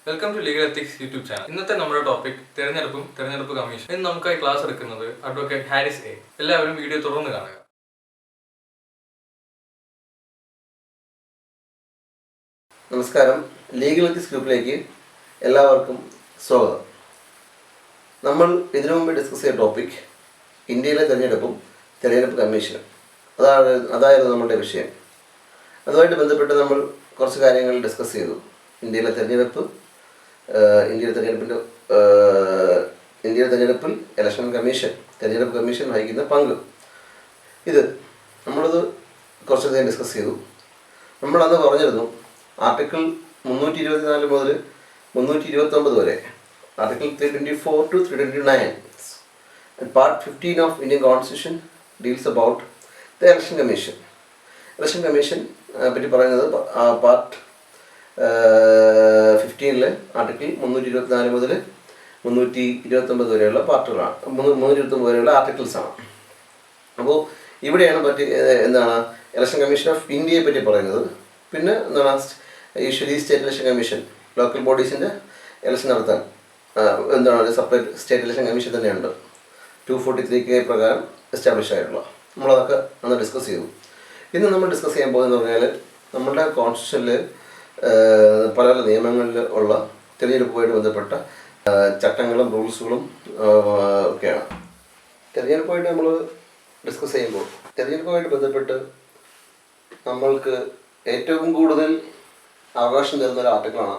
Welcome to legal ethics YouTube channel. ഇന്നത്തെ നമ്മുടെ topic തെരഞ്ഞെടുപ്പ് കമ്മീഷൻ. ഇന്ന് നമുക്കായി ക്ലാസ് എടുക്കുന്നത് അഡ്വക്കേറ്റ് ഹാരിസ് എ. എല്ലാവരും വീഡിയോ തുടർന്ന് കാണുക. നമസ്കാരം. ലീഗൽ എത്തിക്സ് ഗ്രൂപ്പിലേക്ക് എല്ലാവർക്കും സ്വാഗതം. നമ്മൾ ഇതിനു മുമ്പ് ഡിസ്കസ് ചെയ്ത ടോപ്പിക് ഇന്ത്യയിലെ തെരഞ്ഞെടുപ്പ് കമ്മീഷനും അതായിരുന്നു നമ്മുടെ വിഷയം. അതുമായിട്ട് ബന്ധപ്പെട്ട് നമ്മൾ കുറച്ച് കാര്യങ്ങൾ ഡിസ്കസ് ചെയ്തു. ഇന്ത്യയിലെ തെരഞ്ഞെടുപ്പിൽ തെരഞ്ഞെടുപ്പ് കമ്മീഷൻ വഹിക്കുന്ന പങ്ക്, ഇത് നമ്മളത് കുറച്ചധികം ഡിസ്കസ് ചെയ്തു. നമ്മളന്ന് പറഞ്ഞിരുന്നു ആർട്ടിക്കിൾ 324 മുതൽ 329 വരെ, article 324 to 329 and part 15 of Indian Constitution deals about the election commission. Election commission പറ്റി പറയുന്നത് പാർട്ട് 15 ആർട്ടിക്കിൾ 324 മുതൽ 329 വരെയുള്ള പാർട്ടുകളാണ്, 329 വരെയുള്ള ആർട്ടിക്കിൾസാണ്. അപ്പോൾ ഇവിടെയാണ് ഇലക്ഷൻ കമ്മീഷൻ ഓഫ് ഇന്ത്യയെ പറ്റി പറയുന്നത്. പിന്നെ usually state election commission, local ബോഡീസിൻ്റെ ഇലക്ഷൻ നടത്താൻ ഒരു സെപ്പറേറ്റ് സ്റ്റേറ്റ് ഇലക്ഷൻ കമ്മീഷൻ തന്നെയുണ്ട്. 243K പ്രകാരം എസ്റ്റാബ്ലിഷ് ആയിട്ടുള്ള. നമ്മളതൊക്കെ അന്ന് ഡിസ്കസ് ചെയ്തു. ഇന്ന് നമ്മൾ ഡിസ്കസ് ചെയ്യാൻ പോകുന്നതെന്ന് പറഞ്ഞാൽ, നമ്മുടെ കോൺസ്റ്റിറ്റ്യൂഷനിൽ പല നിയമങ്ങളിൽ ഉള്ള തിരഞ്ഞെടുപ്പുമായിട്ട് ബന്ധപ്പെട്ട ചട്ടങ്ങളും റൂൾസുകളും ഒക്കെയാണ്. തിരഞ്ഞെടുപ്പുമായിട്ട് നമ്മൾ ഡിസ്കസ് ചെയ്യുമ്പോൾ, തിരഞ്ഞെടുപ്പുമായിട്ട് ബന്ധപ്പെട്ട് നമ്മൾക്ക് ഏറ്റവും കൂടുതൽ അവകാശം തരുന്ന ഒരു ആർട്ടിക്കിളാണ്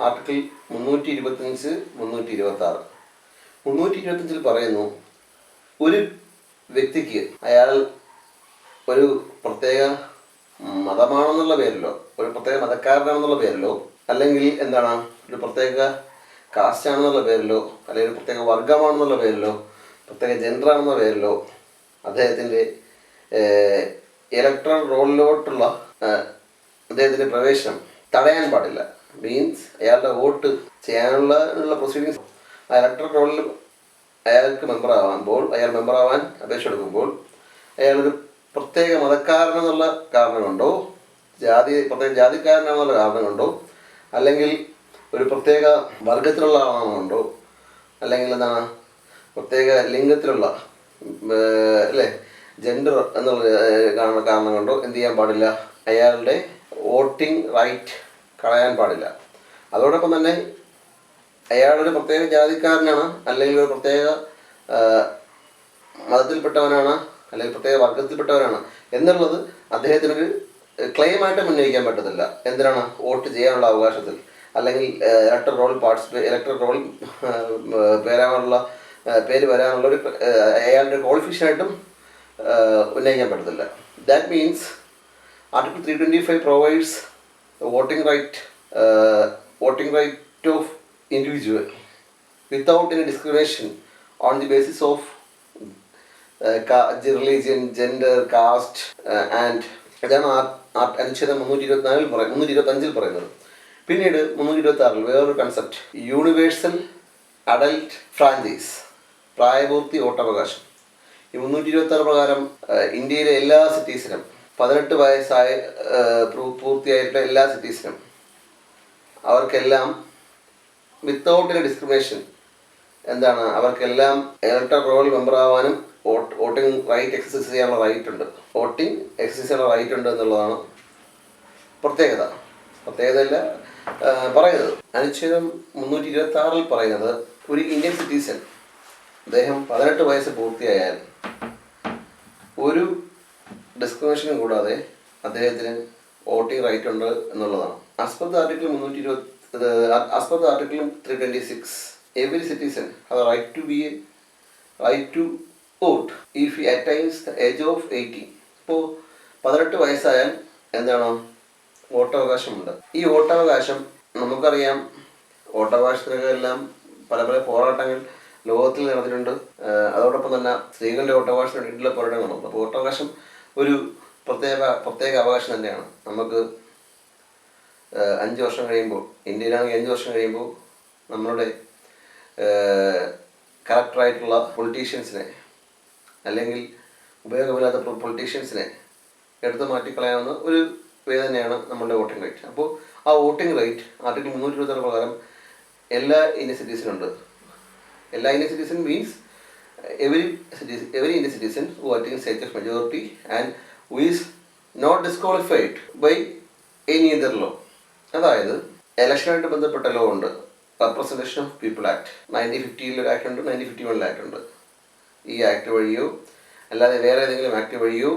ആർട്ടിക്കിൾ 325, 326. 325 പറയുന്നു, ഒരു വ്യക്തിക്ക് അയാൾ ഒരു പ്രത്യേക മതമാണെന്നുള്ള പേരിലോ, ഒരു പ്രത്യേക മതക്കാരനാണെന്നുള്ള പേരിലോ, അല്ലെങ്കിൽ ഒരു പ്രത്യേക കാസ്റ്റ് ആണെന്നുള്ള പേരിലോ, അല്ലെങ്കിൽ ഒരു പ്രത്യേക വർഗമാണെന്നുള്ള പേരിലോ, പ്രത്യേക ജെൻഡറാണെന്ന പേരിലോ അദ്ദേഹത്തിൻ്റെ ഇലക്ട്രൽ റോളിലോട്ടുള്ള അദ്ദേഹത്തിൻ്റെ പ്രവേശനം തടയാൻ പാടില്ല. മീൻസ് അയാളുടെ വോട്ട് ചെയ്യാനുള്ള പ്രൊസീഡിങ്സ്, ആ ഇലക്ട്രൽ റോളിൽ അയാൾക്ക് അയാൾ മെമ്പറാവാൻ അപേക്ഷ കൊടുക്കുമ്പോൾ അയാളൊരു പ്രത്യേക മതക്കാരനെന്നുള്ള കാരണം കൊണ്ടോ, പ്രത്യേക ജാതിക്കാരനാണെന്നുള്ള കാരണം കൊണ്ടോ, അല്ലെങ്കിൽ ഒരു പ്രത്യേക വർഗത്തിലുള്ള ആളാണെന്നുണ്ടോ, അല്ലെങ്കിൽ പ്രത്യേക ലിംഗത്തിലുള്ള ജെൻഡർ എന്നുള്ള കാരണം കൊണ്ടോ എന്ത് ചെയ്യാൻ പാടില്ല, അയാളുടെ വോട്ടിംഗ് റൈറ്റ് കളയാൻ പാടില്ല. അതോടൊപ്പം തന്നെ അയാളൊരു പ്രത്യേക ജാതിക്കാരനാണ്, അല്ലെങ്കിൽ ഒരു പ്രത്യേക മതത്തിൽപ്പെട്ടവനാണ്, അല്ലെങ്കിൽ പ്രത്യേക വർഗത്തിൽപ്പെട്ടവരാണ് എന്നുള്ളത് അദ്ദേഹത്തിനൊരു ക്ലെയിമായിട്ട് ഉന്നയിക്കാൻ പറ്റത്തില്ല. വോട്ട് ചെയ്യാനുള്ള അവകാശത്തിൽ, അല്ലെങ്കിൽ ഇലക്ട്രൽ റോൾ പേര് വരാനുള്ള ഒരു അയാളുടെ ക്വാളിഫിക്കേഷനായിട്ടും ഉന്നയിക്കാൻ പറ്റത്തില്ല. That means article 325 provides voting right of individual without any discrimination on the basis of religion, gender, caste and ഇതാണ് അനുച്ഛേദം 325 പറയുന്നത്. പിന്നീട് 326 വേറൊരു കൺസെപ്റ്റ്, യൂണിവേഴ്സൽ അഡൽട്ട് ഫ്രാഞ്ചൈസ്, പ്രായപൂർത്തി വോട്ടവകാശം. ഈ 326 പ്രകാരം ഇന്ത്യയിലെ എല്ലാ സിറ്റീസിനും, 18 വയസ്സായ പൂർത്തിയായിട്ടുള്ള എല്ലാ സിറ്റീസിനും, അവർക്കെല്ലാം വിത്തൗട്ട് എനി ഡിസ്ക്രിമിനേഷൻ അവർക്കെല്ലാം ഇലക്ട്രൽ റോൾ മെമ്പറാവാനും വോട്ടിംഗ് റൈറ്റ് എക്സസൈസ് ചെയ്യാനുള്ള റൈറ്റ് ഉണ്ട് എന്നുള്ളതാണ് പ്രത്യേകതയല്ല പറയുന്നത്. അനുച്ഛേദം 326 പറയുന്നത്, ഒരു ഇന്ത്യൻ സിറ്റിസൺ അദ്ദേഹം 18 വയസ്സ് പൂർത്തിയായാൽ ഒരു ഡിസ്ക്രിമിനേഷനും കൂടാതെ അദ്ദേഹത്തിന് വോട്ടിംഗ് റൈറ്റ് ഉണ്ട് എന്നുള്ളതാണ്. As per the article 326, every citizen has a right to vote if he attains the age of 18. ഇപ്പോൾ 18 വയസ്സായാൽ വോട്ടവകാശമുണ്ട്. ഈ വോട്ടവകാശം നമുക്കറിയാം, വോട്ടവകാശത്തിനെല്ലാം പല പോരാട്ടങ്ങൾ ലോകത്തിൽ നടന്നിട്ടുണ്ട്. അതോടൊപ്പം തന്നെ സ്ത്രീകളുടെ വോട്ടവകാശത്തിന് വേണ്ടിയിട്ടുള്ള പോരാട്ടങ്ങൾ നടന്നു. അപ്പോൾ വോട്ടവകാശം ഒരു പ്രത്യേക അവകാശം തന്നെയാണ്. നമുക്ക് 5 വർഷം കഴിയുമ്പോൾ, ഇന്ത്യയിലാണെങ്കിൽ 5 വർഷം കഴിയുമ്പോൾ നമ്മളുടെ കറക്റ്റായിട്ടുള്ള പൊളിറ്റീഷ്യൻസിനെ, അല്ലെങ്കിൽ ഉപയോഗമില്ലാത്ത പൊളിറ്റീഷ്യൻസിനെ എടുത്തു മാറ്റിക്കളയാവുന്ന ഒരു വേ തന്നെയാണ് നമ്മളുടെ വോട്ടിംഗ് റൈറ്റ്. അപ്പോൾ ആ വോട്ടിംഗ് റൈറ്റ് ആർട്ടിക്കിൾ 326 പ്രകാരം എല്ലാ ഇന്ത്യൻ സിറ്റിസനും ഉണ്ട്. എല്ലാ Indian citizen means every Indian citizen who attains age of majority and who is not disqualified by any other law. അതായത് ഇലക്ഷനായിട്ട് ബന്ധപ്പെട്ട ലോ ഉണ്ട്, റെപ്രസെൻറ്റേഷൻ ഓഫ് പീപ്പിൾ ആക്ട്. 1950 ഒരു ആക്ട് ഉണ്ട്, 1951 ആക്ട് ഉണ്ട്. ഈ ആക്ട് വഴിയോ അല്ലാതെ വേറെ ഏതെങ്കിലും ആക്ട് വഴിയോ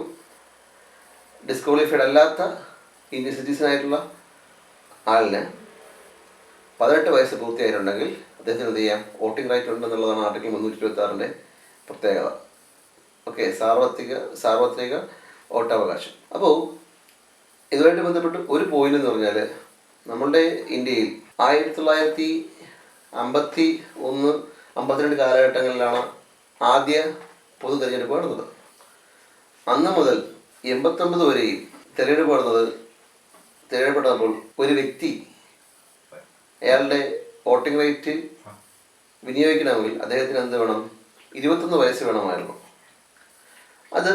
ഡിസ്ക്വാളിഫൈഡ് അല്ലാത്ത ഇന്ത്യൻ സിറ്റിസൺ ആയിട്ടുള്ള ആളിന് 18 വയസ്സ് പൂർത്തിയായിട്ടുണ്ടെങ്കിൽ അദ്ദേഹത്തിന് എന്ത് ചെയ്യാം, വോട്ടിംഗ് റൈറ്റ് ഉണ്ടെന്നുള്ളതാണ് ആർട്ടിക്കിൾ 326 പ്രത്യേകത. ഓക്കെ, സാർവത്രിക വോട്ടവകാശം. അപ്പോൾ ഇതുമായിട്ട് ബന്ധപ്പെട്ട് ഒരു പോയിന്റ് എന്ന് പറഞ്ഞാൽ, നമ്മളുടെ ഇന്ത്യയിൽ 1951-52 കാലഘട്ടങ്ങളിലാണ് ആദ്യ പൊതു തിരഞ്ഞെടുപ്പ് നടന്നത്. അന്ന് മുതൽ 89 വരെയും തിരഞ്ഞെടുപ്പെടുന്നപ്പോൾ ഒരു വ്യക്തി അയാളുടെ വോട്ടിംഗ് റൈറ്റ് വിനിയോഗിക്കണമെങ്കിൽ അദ്ദേഹത്തിന് എന്ത് വേണം, 21 വയസ്സ് വേണമായിരുന്നു. അത്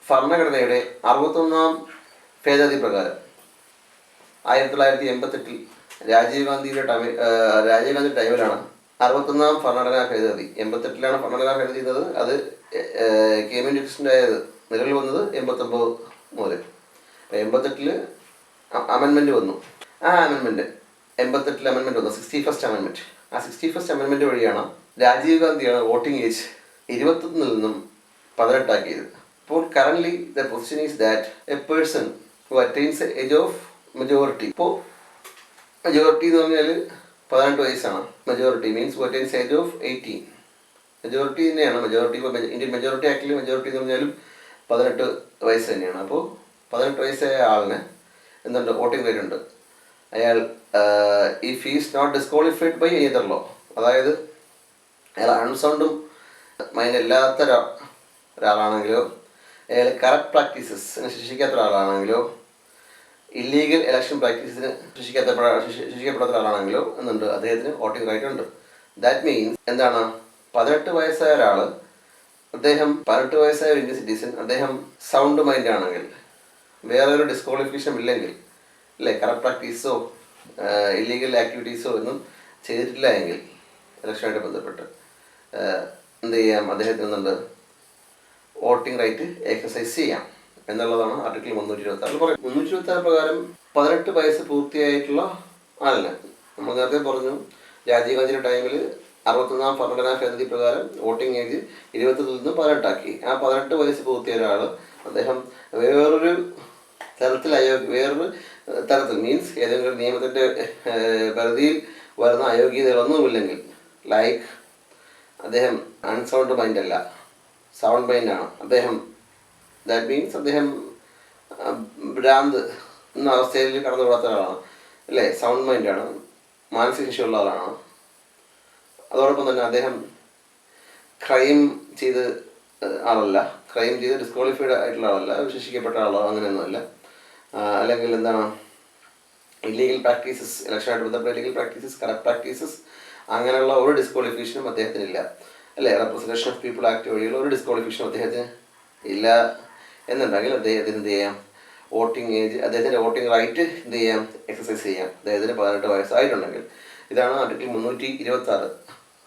ഭരണഘടനയുടെ 61-ാം ഭേദഗതി പ്രകാരം 1988 രാജീവ് ഗാന്ധിയുടെ ടൈമിലാണ് 61-ാം ഭരണഘടനാ ഭേദഗതി. 88-ലാണ് ഭരണഘടനാ ഭേദഗതി ചെയ്യുന്നത്. അത് കേം ആയത് നിലവിൽ വന്നത് 89 മുതൽ. 88-ൽ അമെൻമെൻറ്റ് വന്നു. ആ അമെൻമെൻറ്റ് 88-ൽ അമെൻമെൻറ്റ് വന്നു, 61st അമെൻമെൻറ്റ്. ആ 61st അമെൻമെൻറ്റ് വഴിയാണ് രാജീവ് ഗാന്ധിയാണ് വോട്ടിംഗ് ഏജ് 21 നിന്നും 18 ആക്കിയത്. അപ്പോൾ currently the position is that A person who attains age of majority. ഇപ്പോൾ മെജോറിറ്റി എന്ന് പറഞ്ഞാൽ 18 വയസ്സാണ്. Majority means who attains age of 18. Majority തന്നെയാണ് മെജോറിറ്റി. ഇപ്പോൾ ഇന്ത്യൻ മെജോറിറ്റി ആക്ടിൽ മെജോറിറ്റി എന്ന് പറഞ്ഞാലും 18 വയസ്സ് തന്നെയാണ്. അപ്പോൾ 18 വയസ്സായ ആളിന് എന്തുണ്ട്, വോട്ടിംഗ് റൈറ്റ് ഉണ്ട്. അയാൾ if he is not disqualified by any other law, അതായത് അയാൾ അൺസൗണ്ടും മൈൻഡ് ഇല്ലാത്ത ഒരാളാണെങ്കിലോ, അയാൾ കറപ്റ്റ് പ്രാക്ടീസസിന് ശിക്ഷിക്കാത്ത ഒരാളാണെങ്കിലോ, ഇല്ലീഗൽ ഇലക്ഷൻ പ്രാക്ടീസിന് ശിക്ഷിക്കപ്പെടാത്ത ഒരാളാണെങ്കിലോ എന്നുണ്ട്, അദ്ദേഹത്തിന് വോട്ടിംഗ് റൈറ്റ് ഉണ്ട്. ദാറ്റ് മീൻസ് എന്താണ്, 18 വയസ്സായ ഒരാൾ, അദ്ദേഹം 18 വയസ്സായ ഒരു ഇന്ത്യൻ സിറ്റിസൺ, അദ്ദേഹം സൗണ്ട് മൈൻഡ് ആണെങ്കിൽ, വേറെ ഒരു ഡിസ്ക്വാളിഫിക്കേഷൻ ഇല്ലെങ്കിൽ, അല്ലേ, കറപ്റ്റ് പ്രാക്ടീസോ ഇല്ലീഗൽ ആക്ടിവിറ്റീസോ ഒന്നും ചെയ്തിട്ടില്ല എങ്കിൽ ഇലക്ഷനായിട്ട് ബന്ധപ്പെട്ട് എന്ത് ചെയ്യാം, അദ്ദേഹത്തിന് എന്തുണ്ട്, വോട്ടിംഗ് റൈറ്റ് എക്സസൈസ് ചെയ്യാം എന്നുള്ളതാണ് ആർട്ടിക്കിൾ 326 പറയുന്നത്. 326 പ്രകാരം 18 വയസ്സ് പൂർത്തിയായിട്ടുള്ള ആളിന്, നമ്മൾ നേരത്തെ പറഞ്ഞു രാജീവ് ഗാന്ധിയുടെ ടൈമിൽ 61-ാം ഭരണഘടനാ ഭേദഗതി പ്രകാരം വോട്ടിംഗ് ഏജ് 20 നിന്നും 18 ആക്കി. ആ 18 വയസ്സ് പൂർത്തിയ ഒരാൾ, അദ്ദേഹം വേറൊരു തരത്തിൽ മീൻസ് ഏതെങ്കിലും നിയമത്തിൻ്റെ പരിധിയിൽ വരുന്ന അയോഗ്യതകളൊന്നുമില്ലെങ്കിൽ, ലൈക്ക് അദ്ദേഹം അൺസൗണ്ട് മൈൻഡ് അല്ല, സൗണ്ട് മൈൻഡാണ് അദ്ദേഹം, ദാറ്റ് മീൻസ് അദ്ദേഹം ഭ്രാന്ത് എന്ന അവസ്ഥയിൽ കടന്നുകൂടാത്ത ഒരാളാണ്, അല്ലേ, സൗണ്ട് മൈൻഡാണ്, മാനസിക ശേഷിയുള്ള ആളാണ്. അതോടൊപ്പം തന്നെ അദ്ദേഹം ക്രൈം ചെയ്ത് ആളല്ല, ക്രൈം ചെയ്ത് ഡിസ്ക്വാളിഫൈഡ് ആയിട്ടുള്ള ആളല്ല, ശിക്ഷിക്കപ്പെട്ട ആളോ അങ്ങനെയൊന്നുമല്ല. അല്ലെങ്കിൽ എന്താണ്, ഇല്ലീഗൽ പ്രാക്ടീസസ്, ഇലക്ഷനായിട്ട് ബന്ധപ്പെട്ട ഇല്ലീഗൽ പ്രാക്ടീസസ്, കറപ്റ്റ് പ്രാക്ടീസസ്, അങ്ങനെയുള്ള ഒരു ഡിസ്ക്വാളിഫിക്കേഷനും അദ്ദേഹത്തിനില്ല, അല്ലേ. റെപ്രസെൻറ്റേഷൻ ഓഫ് പീപ്പിൾ ആക്ട് വഴിയുള്ള ഒരു ഡിസ്ക്വാളിഫിക്കേഷനും അദ്ദേഹത്തിന് ഇല്ല എന്നുണ്ടെങ്കിൽ അദ്ദേഹത്തിന് എന്ത് ചെയ്യാം, വോട്ടിംഗ് ഏജ്, അദ്ദേഹത്തിൻ്റെ വോട്ടിംഗ് റൈറ്റ് എന്ത് ചെയ്യാം, എക്സസൈസ് ചെയ്യാം, അദ്ദേഹത്തിന് 18 വയസ്സായിട്ടുണ്ടെങ്കിൽ. ഇതാണ് ആർട്ടിക്കിൾ 326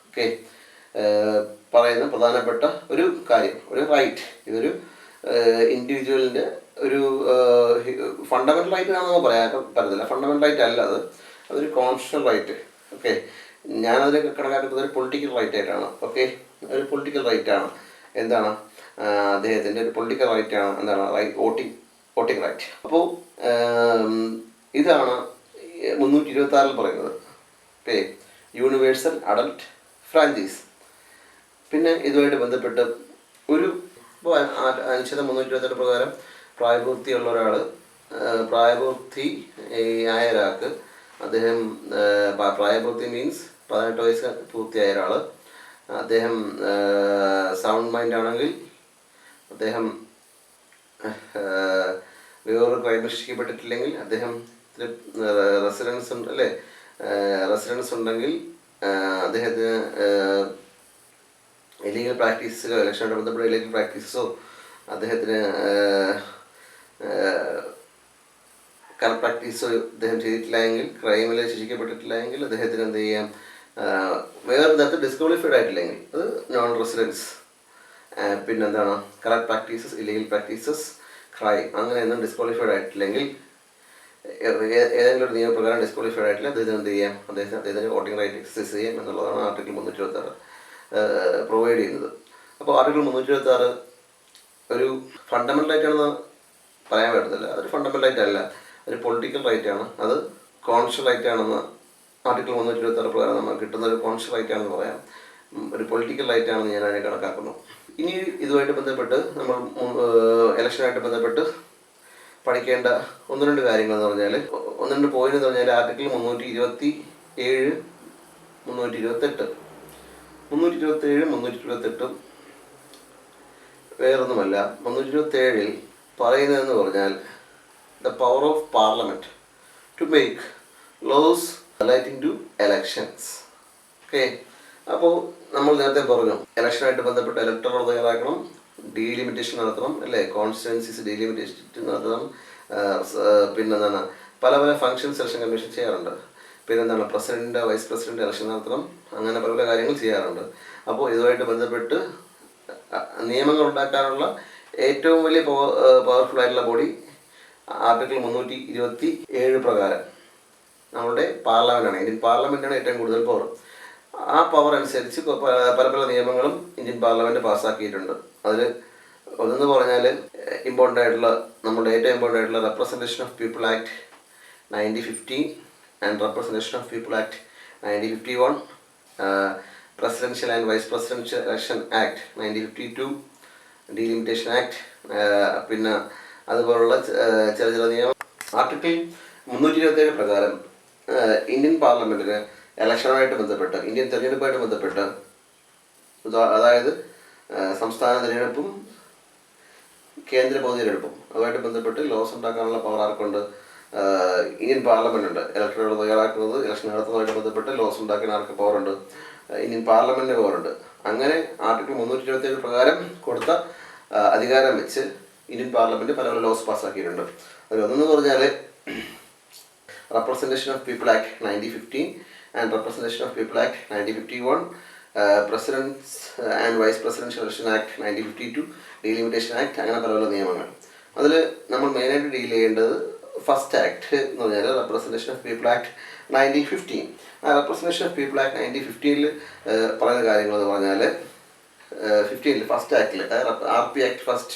ഓക്കെ പറയുന്ന പ്രധാനപ്പെട്ട ഒരു കാര്യം, ഒരു റൈറ്റ്. ഇതൊരു ഇൻഡിവിജ്വലിൻ്റെ ഒരു ഫണ്ടമെൻ്റൽ റൈറ്റ് ആണെന്ന് പറയാൻ പറ്റത്തില്ല. ഫണ്ടമെൻ്റൽ റൈറ്റ് അല്ല അത്, അതൊരു കോൺസ്റ്റിറ്റ്യൂഷണൽ റൈറ്റ്. ഓക്കെ, ഞാനതിനെ കണക്കാക്കുന്നത് ഒരു പൊളിറ്റിക്കൽ റൈറ്റ് ആയിട്ടാണ്. ഓക്കെ, ഒരു പൊളിറ്റിക്കൽ റൈറ്റാണ്. എന്താണ് അദ്ദേഹത്തിൻ്റെ ഒരു പൊളിറ്റിക്കൽ റൈറ്റാണ്, എന്താണ് വോട്ടിംഗ് റൈറ്റ്. അപ്പോൾ ഇതാണ് 326 പറയുന്നത്. Okay, universal adult franchise. പിന്നെ ഇതുമായിട്ട് ബന്ധപ്പെട്ട് ഒരു അനുച്ഛേദം 326 പ്രകാരം പ്രായപൂർത്തിയുള്ള ഒരാൾ, പ്രായപൂർത്തി ആയ ഒരാൾക്ക്, അദ്ദേഹം പ്രായപൂർത്തി മീൻസ് 18 വയസ്സ് പൂർത്തിയായ ഒരാൾ, അദ്ദേഹം സൗണ്ട് മൈൻഡ് ആണെങ്കിൽ, അദ്ദേഹം വേറൊരു ക്രൈം ശിക്ഷിക്കപ്പെട്ടിട്ടില്ലെങ്കിൽ, അദ്ദേഹം റെസിഡൻസ് ഉണ്ട്, അല്ലേ, റെസിഡൻസ് ഉണ്ടെങ്കിൽ, അദ്ദേഹത്തിന് ഇല്ലീഗൽ പ്രാക്ടീസോ ഇലക്ഷനായിട്ട് ബന്ധപ്പെട്ട ഇല്ലീഗൽ പ്രാക്ടീസോ, അദ്ദേഹത്തിന് കറപ്റ്റ് പ്രാക്ടീസോ അദ്ദേഹം ചെയ്തിട്ടില്ല എങ്കിൽ, ക്രൈമിൽ ശിക്ഷിക്കപ്പെട്ടിട്ടില്ല എങ്കിൽ, അദ്ദേഹത്തിന് എന്ത് ചെയ്യാം, വേറൊരിടത്ത് ഡിസ്ക്വാളിഫൈഡ് ആയിട്ടില്ലെങ്കിൽ അത് നോൺ റെസിഡൻസ്, പിന്നെന്താണ് correct practices, illegal practices, crime, അങ്ങനെയൊന്നും ഡിസ്ക്വാളിഫൈഡ് ആയിട്ടില്ലെങ്കിൽ ഏതെങ്കിലും ഒരു നിയമപ്രകാരം ഡിസ്ക്വാളിഫൈഡ് ആയിട്ടില്ല അദ്ദേഹത്തിന് എന്ത് ചെയ്യാം, അദ്ദേഹത്തിന് വോട്ടിംഗ് റൈറ്റ് എക്സസൈസ് ചെയ്യാം എന്നുള്ളതാണ് ആർട്ടിക്കിൾ 326 പ്രൊവൈഡ് ചെയ്യുന്നത്. അപ്പോൾ ആർട്ടിക്കിൾ 326 ഒരു ഫണ്ടമെൻ്റൽ റൈറ്റാണെന്ന് പറയാൻ പറ്റത്തില്ല. അതൊരു ഫണ്ടമെൻ്റൽ റൈറ്റ് അല്ല, ഒരു പൊളിറ്റിക്കൽ റൈറ്റാണ്. അത് കോൺഷ്യൽ റൈറ്റാണെന്ന് ആർട്ടിക്കിൾ 326 പ്രകാരം നമുക്ക് കിട്ടുന്ന ഒരു കോൺഷ്യൽ റൈറ്റാണെന്ന് പറയാം. ഒരു പൊളിറ്റിക്കൽ റൈറ്റാണെന്ന് ഞാൻ അതിനെ കണക്കാക്കുന്നു. ഇനി ഇതുമായിട്ട് ബന്ധപ്പെട്ട് നമ്മൾ ഇലക്ഷനായിട്ട് ബന്ധപ്പെട്ട് പഠിക്കേണ്ട 1-2 കാര്യങ്ങൾ എന്ന് പറഞ്ഞാൽ, 1-2 പോയിന്റ് എന്ന് പറഞ്ഞാൽ ആർട്ടിക്കിൾ 327, 328 വേറൊന്നുമല്ല. 327 പറയുന്നതെന്ന് പറഞ്ഞാൽ the power of parliament to make laws relating to elections. Okay, അപ്പോൾ നമ്മൾ നേരത്തെ പറഞ്ഞു ഇലക്ഷനായിട്ട് ബന്ധപ്പെട്ട് ഇലക്ടറൽ തയ്യാറാക്കണം, ഡീലിമിറ്റേഷൻ നടത്തണം അല്ലേ, കോൺസ്റ്റിറ്റ്യുവൻസീസ് ഡീലിമിറ്റേഷൻ നടത്തണം, പിന്നെന്താണ് പല പല ഫങ്ഷൻസ് ഇലക്ഷൻ കമ്മീഷൻ ചെയ്യാറുണ്ട്. പിന്നെന്താണ് പ്രസിഡന്റ്, വൈസ് പ്രസിഡന്റ് ഇലക്ഷൻ നടത്തണം, അങ്ങനെ പല പല കാര്യങ്ങൾ ചെയ്യാറുണ്ട്. അപ്പോൾ ഇതുമായിട്ട് ബന്ധപ്പെട്ട് നിയമങ്ങൾ ഉണ്ടാക്കാനുള്ള ഏറ്റവും വലിയ പവർഫുൾ ആയിട്ടുള്ള ബോഡി ആർട്ടിക്കിൾ 327 പ്രകാരം നമ്മുടെ പാർലമെൻറ്റാണ്. ഇന്ത്യൻ പാർലമെൻറ്റാണ് ഏറ്റവും കൂടുതൽ പവർ. ആ പവർ അനുസരിച്ച് പല പല നിയമങ്ങളും ഇന്ത്യൻ പാർലമെൻറ്റ് പാസ്സാക്കിയിട്ടുണ്ട്. അതിൽ ഒന്നെന്ന് പറഞ്ഞാൽ ഇമ്പോർട്ടൻ്റ് ആയിട്ടുള്ള, നമ്മുടെ ഏറ്റവും ഇമ്പോർട്ടൻ്റ് ആയിട്ടുള്ള representation of people act 1950 and representation of people act 1951, presidential and vice presidential election act 1952, delimitation act, പിന്നെ അതുപോലുള്ള ചില നിയമം. ആർട്ടിക്കിൾ 327 പ്രകാരം ഇന്ത്യൻ പാർലമെൻറ്റിന് ഇലക്ഷനുമായിട്ട് ബന്ധപ്പെട്ട്, ഇന്ത്യൻ തെരഞ്ഞെടുപ്പുമായിട്ട് ബന്ധപ്പെട്ട്, അതായത് സംസ്ഥാന തിരഞ്ഞെടുപ്പും കേന്ദ്ര പൊതു തിരഞ്ഞെടുപ്പും അതുമായിട്ട് ബന്ധപ്പെട്ട് ലോസ് ഉണ്ടാക്കാനുള്ള പവർ ആർക്കുണ്ട്? ഇന്ത്യൻ പാർലമെൻ്റ് ഉണ്ട്. ഇലക്ടറുകൾ തയ്യാറാക്കുന്നത്, ഇലക്ഷൻ നടത്തുന്നതുമായിട്ട് ബന്ധപ്പെട്ട് ലോസ് ഉണ്ടാക്കാൻ ആർക്ക് പവറുണ്ട്? ഇന്ത്യൻ പാർലമെൻറ്റിന് പവറുണ്ട്. അങ്ങനെ ആർട്ടിക്കിൾ 327 പ്രകാരം കൊടുത്ത അധികാരം വെച്ച് ഇന്ത്യൻ പാർലമെൻറ്റ് പല പല ലോസ് പാസ്സാക്കിയിട്ടുണ്ട്. അതിലൊന്നെന്ന് പറഞ്ഞാൽ representation of people act 1915 and representation of people act 1951, presidents and vice presidential election act 1952, delimitation act, അങ്ങനെ പല പല നിയമങ്ങൾ. അതിൽ നമ്മൾ മെയിനായിട്ട് ഡീൽ ചെയ്യേണ്ടത് ഫസ്റ്റ് ആക്ട് എന്ന് പറഞ്ഞാൽ റെപ്രസെൻറ്റേഷൻ ഓഫ് പീപ്പിൾ ആക്ട് 1915. ആ റെപ്രസെൻറ്റേഷൻ ഓഫ് പീപ്പിൾ ആക്ട് 1915 പറയുന്ന കാര്യങ്ങൾ എന്ന് പറഞ്ഞാൽ 15 ഫസ്റ്റ് ആക്ടിൽ, RP ആക്ട് ഫസ്റ്റ്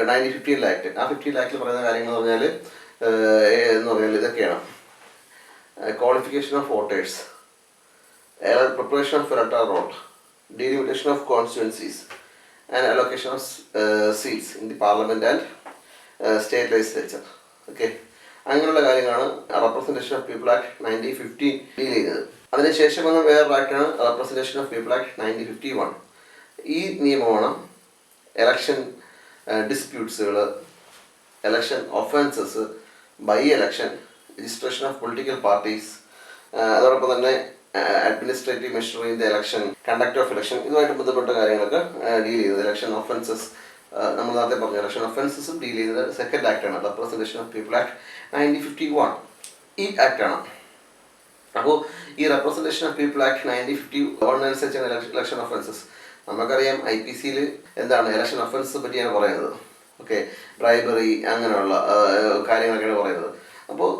1915 ആക്ട്, ആ 15 ആക്ടിൽ പറയുന്ന കാര്യങ്ങൾ എന്ന് പറഞ്ഞാൽ ഇതൊക്കെയാണ്: qualification of voters, preparation of electoral roll, delimitation of constituencies, and allocation of seats in the parliament and state legislature. Okay, അങ്ങനെയുള്ള കാര്യങ്ങളാണ് representation of people act 1915 deal ചെയ്യുന്നത്. അതിനുശേഷം വന്ന വേറൊരു ആക്ടാണ് റെപ്രസെൻറ്റേഷൻ ഓഫ് പീപ്പിൾ ആക്ട് 1951. ഈ നിയമമാണ് എലക്ഷൻ ഡിസ്പ്യൂട്ട്സുകൾ, election offences, by election, registration of political parties, അതോടൊപ്പം തന്നെ administrative machinery in the election, conduct of election, ഇതുമായിട്ട് ബന്ധപ്പെട്ട കാര്യങ്ങളൊക്കെ ഡീൽ ചെയ്തത്. ഇലക്ഷൻ ഒഫൻസസ് നമ്മൾ നേരത്തെ പറഞ്ഞു, ഇലക്ഷൻ ഒഫൻസസും ഡീൽ ചെയ്തത് സെക്കൻഡ് ആക്ടാണ്, റെപ്രസെൻറ്റേഷൻ ഓഫ് പീപ്പിൾ ആക്ട് 1951. ഈ ആക്ടാണ്. അപ്പോൾ ഈ റെപ്രസെൻറ്റേഷൻ ഓഫ് പീപ്പിൾ ആക്ട് 1951 അനുസരിച്ചാണ് ഇലക്ഷൻ ഒഫൻസസ്. നമുക്കറിയാം IPC-യിൽ എന്താണ് ഇലക്ഷൻ ഒഫൻസസ് പറ്റിയാണ് പറയുന്നത്. ഓക്കെ, ബ്രൈബറി അങ്ങനെയുള്ള കാര്യങ്ങളൊക്കെയാണ് പറയുന്നത്. അപ്പോൾ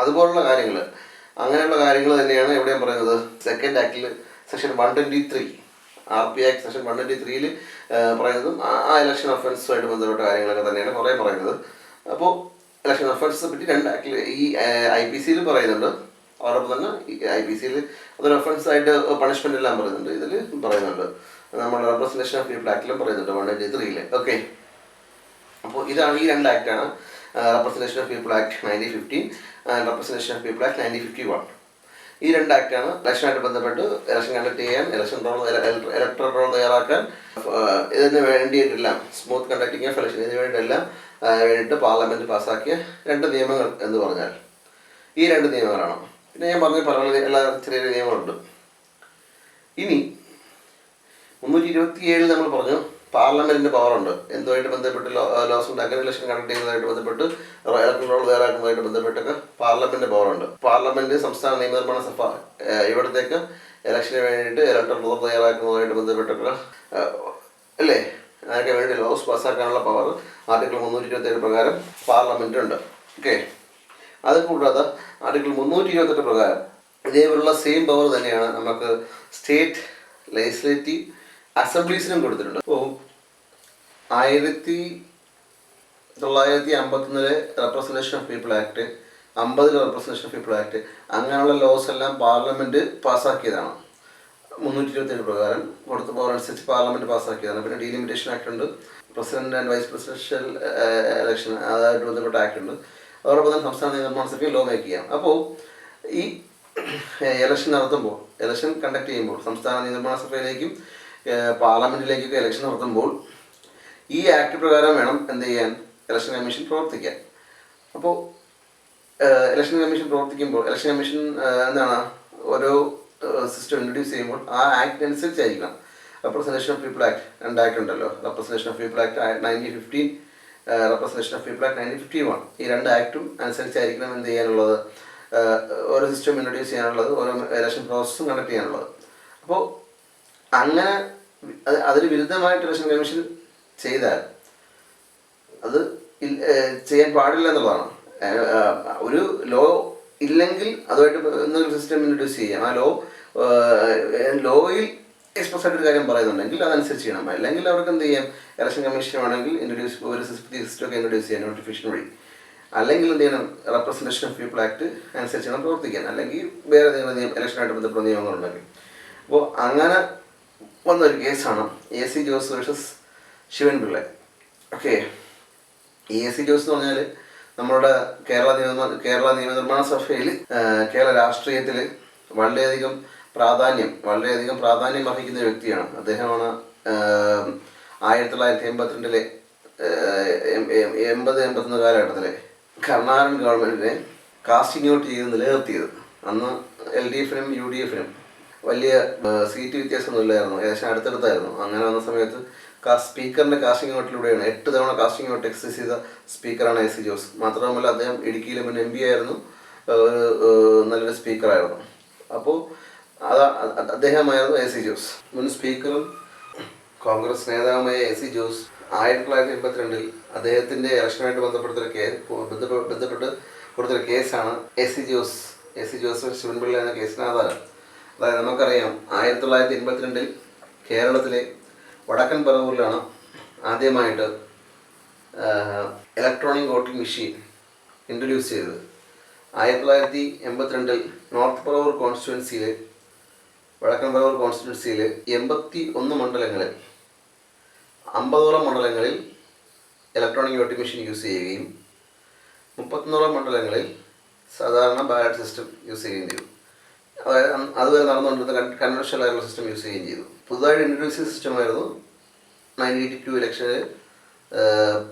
അതുപോലുള്ള കാര്യങ്ങൾ, അങ്ങനെയുള്ള കാര്യങ്ങൾ തന്നെയാണ് എവിടെയും പറയുന്നത് സെക്കൻഡ് ആക്ടിൽ സെക്ഷൻ 123, RP ആക്ട് സെക്ഷൻ 123-ൽ പറയുന്നതും ആ ഇലക്ഷൻ ഒഫൻസുമായിട്ട് ബന്ധപ്പെട്ട കാര്യങ്ങളൊക്കെ തന്നെയാണ് കുറേ പറയുന്നത്. അപ്പോൾ ഇലക്ഷൻ ഒഫൻസസ് പറ്റി 2 ആക്ടിൽ ഈ IPC-ൽ പറയുന്നുണ്ട്. അതോടൊപ്പം തന്നെ IPC-ൽ അതൊരു ഒഫൻസായിട്ട് പണിഷ്മെൻ്റ് എല്ലാം പറയുന്നുണ്ട്, ഇതിൽ പറയുന്നുണ്ട്. നമ്മുടെ റെപ്രസെൻറ്റേഷൻ ഓഫ് പീപ്പിൾ ആക്ടിലും പറയുന്നുണ്ട് 123-ൽ. ഓക്കെ, അപ്പോൾ ഇതാണ് ഈ 2 ആക്ടാണ്, representation of people act 1915 and representation of people act 1951. ഈ 2 ആക്ടാണ് ഇലക്ഷനായിട്ട് ബന്ധപ്പെട്ട് ഇലക്ഷൻ കണ്ടക്ട് ചെയ്യാൻ, ഇലക്ടറൽ റോൾ തയ്യാറാക്കാൻ, ഇതിന് വേണ്ടിയിട്ടെല്ലാം സ്മൂത്ത് കണ്ടക്ടിങ് ഓഫ് ഇലക്ഷൻ, ഇതിന് വേണ്ടിയിട്ടെല്ലാം വേണ്ടിയിട്ട് പാർലമെൻറ്റ് പാസ്സാക്കിയ 2 നിയമങ്ങൾ എന്ന് പറഞ്ഞാൽ ഈ 2 നിയമങ്ങളാണ്. പിന്നെ ഞാൻ പറഞ്ഞ പല എല്ലാ ചെറിയ നിയമങ്ങളുണ്ട്. ഇനി 327 നമ്മൾ പറഞ്ഞു പാർലമെന്റിന്റെ പവറുണ്ട്. എന്തുമായിട്ട് ബന്ധപ്പെട്ട് ലോസ് ഉണ്ടാക്കാൻ, ഇലക്ഷൻ കണ്ടക്ട് ചെയ്യുന്നതായിട്ട് ബന്ധപ്പെട്ട്, ഇലക്ട്രൽ തയ്യാറാക്കുന്നതായിട്ട് ബന്ധപ്പെട്ടൊക്കെ പാർലമെന്റിന്റെ പവറുണ്ട്. പാർലമെന്റ്, സംസ്ഥാന നിയമനിർമ്മാണ സഭ ഇവിടത്തേക്ക് ഇലക്ഷന് വേണ്ടിയിട്ട് ഇലക്ട്രൽ തയ്യാറാക്കുന്നതുമായിട്ട് ബന്ധപ്പെട്ടൊക്കെ അല്ലേ, അതിനൊക്കെ വേണ്ടി ലോസ് പാസ്സാക്കാനുള്ള പവർ ആർട്ടിക്കിൾ 327 പ്രകാരം പാർലമെന്റുണ്ട്. ഓക്കെ, അത് കൂടാതെ ആർട്ടിക്കിൾ 328 പ്രകാരം ഇതേപോലുള്ള സെയിം പവർ തന്നെയാണ് നമുക്ക് സ്റ്റേറ്റ് ലെജിസ്ലേറ്റീവ് അസംബ്ലീസിനും കൊടുത്തിട്ടുണ്ട്. അപ്പോൾ 1951 representation of people act, 50 representation of people act, അങ്ങനെയുള്ള ലോസ് എല്ലാം പാർലമെൻറ്റ് പാസ്സാക്കിയതാണ്. 327 പ്രകാരം കൊടുത്ത പവർ അനുസരിച്ച് പാർലമെൻറ്റ് പാസ്സാക്കിയതാണ്. പിന്നെ ഡീലിമിറ്റേഷൻ ആക്ട് ഉണ്ട്, president and vice presidential election അതുമായിട്ട് ബന്ധപ്പെട്ട ആക്ട് ഉണ്ട്. അതോടൊപ്പം തന്നെ സംസ്ഥാന നിയമനിർമ്മാണ സഭയിൽ ലോ മേക്ക് ചെയ്യാം. അപ്പോൾ ഈ ഇലക്ഷൻ നടത്തുമ്പോൾ, ഇലക്ഷൻ കണ്ടക്ട് ചെയ്യുമ്പോൾ, സംസ്ഥാന നിയമനിർമ്മാണ സഭയിലേക്കും പാർലമെൻറ്റിലേക്കൊക്കെ ഇലക്ഷൻ നടത്തുമ്പോൾ ഈ ആക്ട് പ്രകാരം വേണം എന്ത് ചെയ്യാൻ, ഇലക്ഷൻ കമ്മീഷൻ പ്രവർത്തിക്കാൻ. അപ്പോൾ ഇലക്ഷൻ കമ്മീഷൻ പ്രവർത്തിക്കുമ്പോൾ, ഇലക്ഷൻ കമ്മീഷൻ എന്താണ് ഓരോ സിസ്റ്റം ഇൻട്രൊഡ്യൂസ് ചെയ്യുമ്പോൾ ആ ആക്ട് അനുസരിച്ചായിരിക്കണം. Representation of people act 2 act ഉണ്ടല്ലോ, representation of people act 1915, representation of people act 1951. ഈ 2 ആക്ടും അനുസരിച്ചായിരിക്കണം എന്ത് ചെയ്യാനുള്ളത്, ഓരോ സിസ്റ്റം ഇൻട്രൊഡ്യൂസ് ചെയ്യാനുള്ളത്, ഓരോ ഇലക്ഷൻ പ്രോസസ്സും കണ്ടക്ട് ചെയ്യാനുള്ളത്. അപ്പോൾ അങ്ങനെ അതിന് വിരുദ്ധമായിട്ട് ഇലക്ഷൻ കമ്മീഷൻ ചെയ്താൽ അത് ചെയ്യാൻ പാടില്ല എന്നുള്ളതാണ്. ഒരു ലോ ഇല്ലെങ്കിൽ അതുമായിട്ട് എന്തെങ്കിലും സിസ്റ്റം ഇൻട്രൊഡ്യൂസ് ചെയ്യാം. ആ ലോയിൽ എക്സ്പ്രസ് ആയിട്ടൊരു കാര്യം പറയുന്നുണ്ടെങ്കിൽ അതനുസരിച്ച് ചെയ്യണം. അല്ലെങ്കിൽ അവർക്ക് എന്ത് ചെയ്യാം, ഇലക്ഷൻ കമ്മീഷൻ വേണമെങ്കിൽ ഇൻട്രൊഡ്യൂസ് ഒരു സിസ്റ്റമൊക്കെ ഇൻട്രൊഡ്യൂസ് ചെയ്യാം നോട്ടിഫിക്കേഷൻ വഴി. അല്ലെങ്കിൽ എന്ത് ചെയ്യണം, റെപ്രസെൻറ്റേഷൻ ഓഫ് പീപ്പിൾ ആക്ട് അനുസരിച്ച് വേണം പ്രവർത്തിക്കാൻ. അല്ലെങ്കിൽ വേറെ ഏതെങ്കിലും ഇലക്ഷനായിട്ട് ബന്ധപ്പെട്ട നിയമങ്ങളുണ്ടെങ്കിൽ. അപ്പോൾ അങ്ങനെ വന്നൊരു കേസാണ് AC Jose versus Sivan Pillai. Okay, AC Jose എന്ന് പറഞ്ഞാൽ നമ്മളുടെ കേരള നിയമനിർമ്മാണ സഭയിൽ, കേരള രാഷ്ട്രീയത്തിൽ വളരെയധികം പ്രാധാന്യം അർഹിക്കുന്ന ഒരു വ്യക്തിയാണ്. അദ്ദേഹമാണ് 1982 80-81 കാലഘട്ടത്തിലെ കർണാടൻ ഗവൺമെൻറ്റിനെ കാസ്റ്റിംഗ് ഔട്ട് ചെയ്ത് നിലനിർത്തിയത്. അന്ന് LDFനും UDFനും വലിയ സീറ്റ് വ്യത്യാസമൊന്നുമില്ലായിരുന്നു, ഏകദേശം അടുത്തടുത്തായിരുന്നു. അങ്ങനെ വന്ന സമയത്ത് സ്പീക്കറിൻ്റെ കാസ്റ്റിംഗ് ഔട്ടിലൂടെയാണ് 8 തവണ കാസ്റ്റിംഗ് ഔട്ട് എക്സസൈസ് ചെയ്ത സ്പീക്കറാണ് AC ജോസ്. മാത്രമല്ല അദ്ദേഹം ഇടുക്കിയിലെ മുൻ MP ആയിരുന്നു, ഒരു നല്ലൊരു സ്പീക്കറായിരുന്നു. അപ്പോൾ അദ്ദേഹമായിരുന്നു AC ജോസ്. മുൻ സ്പീക്കറും കോൺഗ്രസ് നേതാവുമായ AC ജോസ് 1982 അദ്ദേഹത്തിൻ്റെ ഇലക്ഷനുമായിട്ട് ബന്ധപ്പെട്ട് കൊടുത്തൊരു കേസാണ് AC ജോസ് ശിവൻപിള്ള എന്ന കേസിന് ആധാരം. അതായത് നമുക്കറിയാം 1982 കേരളത്തിലെ വടക്കൻ പറവൂരിലാണ് ആദ്യമായിട്ട് ഇലക്ട്രോണിക് വോട്ടിംഗ് മെഷീൻ ഇൻട്രൊഡ്യൂസ് ചെയ്തത്. 1982 നോർത്ത് പറവൂർ കോൺസ്റ്റിറ്റ്യുവൻസിയിൽ, വടക്കൻ പറവൂർ കോൺസ്റ്റിറ്റ്യുവൻസിയിൽ 81 മണ്ഡലങ്ങളിൽ 50ഓളം മണ്ഡലങ്ങളിൽ ഇലക്ട്രോണിക് വോട്ടിംഗ് മെഷീൻ യൂസ് ചെയ്യുകയും 31ഓളം മണ്ഡലങ്ങളിൽ സാധാരണ ബാലറ്റ് സിസ്റ്റം യൂസ് ചെയ്യുകയും ചെയ്തു. അതായത് അതുവരെ നടന്നുകൊണ്ടിരുന്ന കൺവെൻഷണൽ ആയിട്ടുള്ള സിസ്റ്റം യൂസ് ചെയ്യുകയും ചെയ്തു. പുതുതായിട്ട് ഇൻട്രൊഡ്യൂസ് ചെയ്ത സിസ്റ്റമായിരുന്നു 1982 ഇലക്ഷനിൽ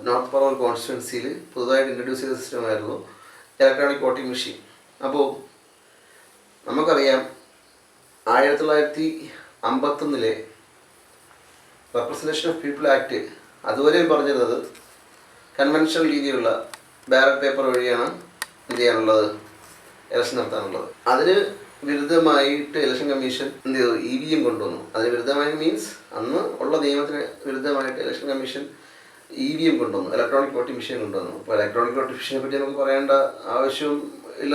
നോർത്ത് പറവൂർ കോൺസ്റ്റിറ്റ്യുവൻസിയിൽ പുതുതായിട്ട് ഇൻട്രൊഡ്യൂസ് ചെയ്ത സിസ്റ്റമായിരുന്നു ഇലക്ട്രോണിക് വോട്ടിംഗ് മെഷീൻ. അപ്പോൾ നമുക്കറിയാം 1951 റെപ്രസെൻറ്റേഷൻ ഓഫ് പീപ്പിൾ ആക്ട് അതുവരെയും പറഞ്ഞിരുന്നത് കൺവെൻഷണൽ രീതിയിലുള്ള ബാലറ്റ് പേപ്പർ വഴിയാണ് എന്ത് ചെയ്യാനുള്ളത്, ഇലക്ഷൻ നടത്താനുള്ളത്. അതിന് വിരുദ്ധമായിട്ട് ഇലക്ഷൻ കമ്മീഷൻ എന്ത് ചെയ്തു, EVM കൊണ്ടുവന്നു. അതിന് വിരുദ്ധമായി മീൻസ് അന്ന് ഉള്ള നിയമത്തിന് വിരുദ്ധമായിട്ട് ഇലക്ഷൻ കമ്മീഷൻ EVM കൊണ്ടുവന്നു, ഇലക്ട്രോണിക് വോട്ടിംഗ് മെഷീൻ കൊണ്ടുവന്നു. അപ്പോൾ ഇലക്ട്രോണിക് വോട്ടിംഗ് മെഷീനെ പറ്റി നമുക്ക് പറയേണ്ട ആവശ്യം ഇല്ല.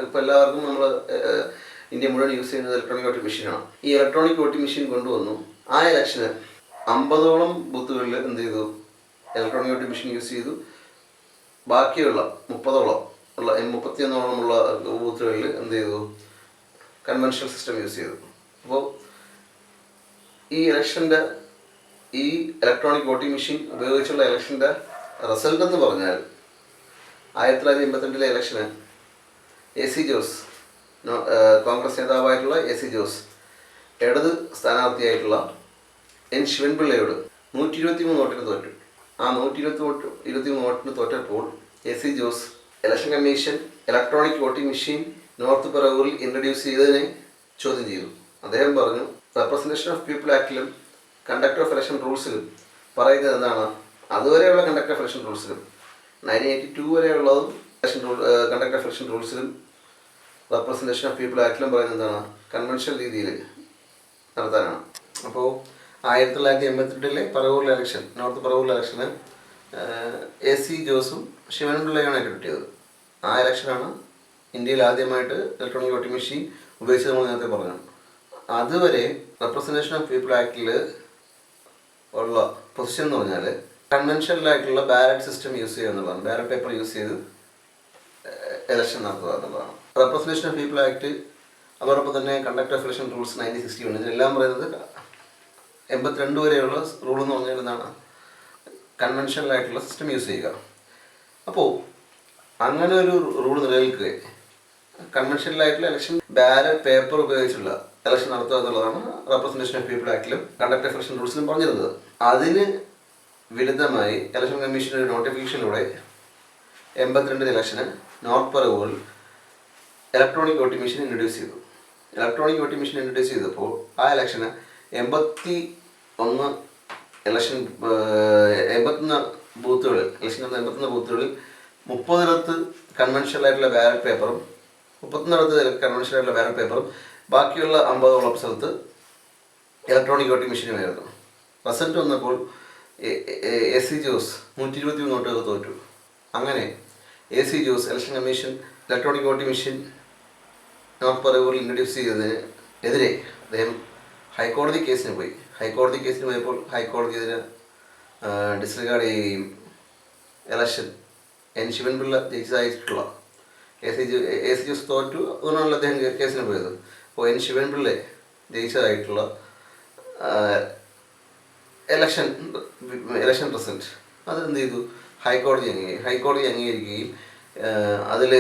ഇപ്പോൾ എല്ലാവർക്കും നമ്മൾ ഇന്ത്യ മുഴുവൻ യൂസ് ചെയ്യുന്നത് ഇലക്ട്രോണിക് വോട്ടിംഗ് മെഷീനാണ്. ഈ ഇലക്ട്രോണിക് വോട്ടിംഗ് മെഷീൻ കൊണ്ടുവന്നു. ആ ഇലക്ഷന് 50ഓളം ബൂത്തുകളിൽ എന്ത് ചെയ്തു, ഇലക്ട്രോണിക് വോട്ടിംഗ് മെഷീൻ യൂസ് ചെയ്തു. ബാക്കിയുള്ള 31ഓളം ഉള്ള ബൂത്തുകളിൽ എന്ത് ചെയ്തു, കൺവെൻഷണൽ സിസ്റ്റം യൂസ് ചെയ്തു. അപ്പോൾ ഈ ഇലക്ട്രോണിക് വോട്ടിംഗ് മെഷീൻ ഉപയോഗിച്ചുള്ള ഇലക്ഷൻ്റെ റിസൾട്ട് എന്ന് പറഞ്ഞാൽ 1982 ഇലക്ഷന് AC ജോസ്, കോൺഗ്രസ് നേതാവായിട്ടുള്ള AC ജോസ്, ഇടത് സ്ഥാനാർത്ഥിയായിട്ടുള്ള N ശിവൻപിള്ളയോട് 123 വോട്ടിന് തോറ്റു. ആ 123 വോട്ടിന് തോറ്റപ്പോൾ AC Jose election commission electronic voting machine north പറവൂരിൽ ഇൻട്രൊഡ്യൂസ് ചെയ്തതിനെ ചോദ്യം ചെയ്തു. അദ്ദേഹം പറഞ്ഞു, റെപ്രസെൻറ്റേഷൻ ഓഫ് പീപ്പിൾ ആക്ടിലും കണ്ടക്ട് ഓഫ് ഇലക്ഷൻ റൂൾസിലും പറയുന്നത് എന്താണ്? അതുവരെയുള്ള കണ്ടക്ട് ഓഫ് ഇലക്ഷൻ റൂൾസിലും 1982 വരെയുള്ളതും കണ്ടക്ട് ഓഫ് ഇലക്ഷൻ റൂൾസിലും റെപ്രസെൻറ്റേഷൻ ഓഫ് പീപ്പിൾ ആക്ടിലും പറയുന്നത് എന്താണ്? കൺവെൻഷണൽ രീതിയിൽ നടത്താനാണ്. അപ്പോൾ 1982 പറവൂരിലെ ഇലക്ഷൻ, നോർത്ത് പറവൂരിലെ ഇലക്ഷന് AC ജോസും ശിവൻപിള്ളയാണ് കിട്ടിയത്. ആ ഇലക്ഷനാണ് ഇന്ത്യയിൽ ആദ്യമായിട്ട് ഇലക്ട്രോണിക് വോട്ടിംഗ് മെഷീൻ ഉപയോഗിച്ചത് നമ്മൾ നേരത്തെ പറഞ്ഞു. അതുവരെ റെപ്രസെൻറ്റേഷൻ ഓഫ് പീപ്പിൾ ആക്ടിൽ ഉള്ള പൊസിഷൻ എന്ന് പറഞ്ഞാൽ കൺവെൻഷനലായിട്ടുള്ള ബാലറ്റ് സിസ്റ്റം യൂസ് ചെയ്യുക എന്നുള്ളതാണ്. ബാലറ്റ് പേപ്പർ യൂസ് ചെയ്ത് ഇലക്ഷൻ നടത്തുക എന്നുള്ളതാണ്. റെപ്രസെൻറ്റേഷൻ ഓഫ് പീപ്പിൾ ആക്ട്, അതോടൊപ്പം തന്നെ കണ്ടക്ട് ഓഫ് ഇലക്ഷൻ റൂൾസ് 1961, ഇതിലെല്ലാം പറയുന്നത് 82 വരെയുള്ള റൂൾ എന്ന് പറഞ്ഞാൽ എന്താണ്? കൺവെൻഷനലായിട്ടുള്ള സിസ്റ്റം യൂസ് ചെയ്യുക. അപ്പോൾ അങ്ങനെ ഒരു റൂൾ നിലനിൽക്കുകയെ കൺവെൻഷനലായിട്ടുള്ള ഇലക്ഷൻ ബാലറ്റ് പേപ്പർ ഉപയോഗിച്ചുള്ള ഇലക്ഷൻ നടത്തുക എന്നുള്ളതാണ് റെപ്രസെൻറ്റേഷൻ ഓഫ് പീപ്പിൾ ആക്ടിലും കണ്ടക്ട് ഓഫ് ഇലക്ഷൻ റൂൾസിലും പറഞ്ഞിരുന്നത്. അതിന് വിരുദ്ധമായി ഇലക്ഷൻ കമ്മീഷൻ ഒരു നോട്ടിഫിക്കേഷനിലൂടെ 82 ഇലക്ഷന് നോർത്ത് പറവൂരിൽ ഇലക്ട്രോണിക് വോട്ടിംഗ് മെഷീൻ ഇൻട്രൊഡ്യൂസ് ചെയ്തു. ഇലക്ട്രോണിക് വോട്ടിംഗ് മെഷീൻ ഇൻട്രൊഡ്യൂസ് ചെയ്തപ്പോൾ ആ ഇലക്ഷന് 81 ഇലക്ഷൻ 81 ബൂത്തുകളിൽ, ഇലക്ഷൻ നടന്ന 81 ബൂത്തുകളിൽ 30 കൺവെൻഷനലായിട്ടുള്ള ബാലറ്റ് പേപ്പറും 31 കൺവെൻഷനലായിട്ടുള്ള ബാലറ്റ് പേപ്പറും ബാക്കിയുള്ള 50 സ്ഥലത്ത് ഇലക്ട്രോണിക് വോട്ടിംഗ് മെഷീനുമായിരുന്നു. റിസൾട്ട് വന്നപ്പോൾ AC ജോസ് 123 വോട്ടുകൾ തോറ്റു. അങ്ങനെ AC Jose election commission electronic voting machine north പറവൂരിൽ ഇൻട്രൊഡ്യൂസ് ചെയ്തതിന് എതിരെ അദ്ദേഹം ഹൈക്കോടതി കേസിന് പോയി. ഹൈക്കോടതി കേസിന് പോയപ്പോൾ ഹൈക്കോടതി ഇതിന് ഡിസ്റിഗാർഡ് ചെയ്യുകയും ഇലക്ഷൻ ശിവൻപിള്ള ജയിച്ചതായിട്ടുള്ള AC ജോസ് തോറ്റു, അതുകൊണ്ടാണല്ലോ അദ്ദേഹം കേസിന് പോയത്. അപ്പോൾ ശിവൻപിള്ള ജയിച്ചതായിട്ടുള്ള ഇലക്ഷൻ റിസൾട്ട് അതെന്ത് ചെയ്തു? ഹൈക്കോടതി അംഗീകരിക്കുകയും അതിൽ